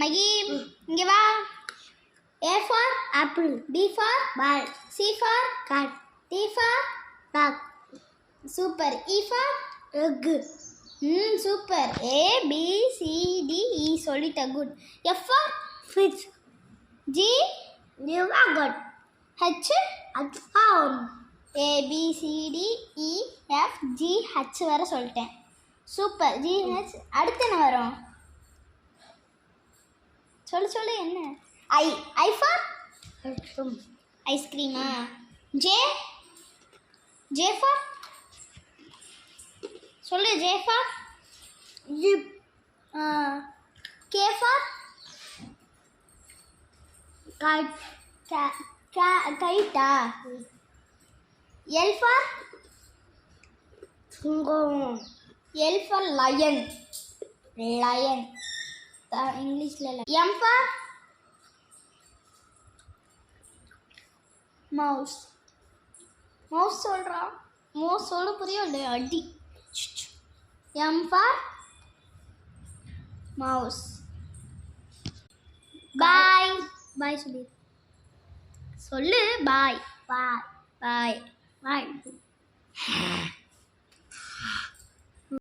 மகி இங்கே வா. A for apple, B for ball, C for cat, D for dog. Super. E for egg. Super. A B C D E சொல்லிட்ட. Good. F for fish. G yogurt. H phone. A B C D E F G H வர சொல்லிட்டேன். Super. G H அடுத்து என்ன வரும்? சொல்லு என்ன? I for ஐஸ்கிரீமா? J for சொல்லு. J for zip. K for கைட்டா? L for சிங்கம். L for lion. இங்கிலீஷ்ல M for மவுஸ் சொல்கிறான். மவுஸ் சொல்ல புரியும் இல்லையா? அடி. M for mouse. பாய் சொல்லு. பாய்.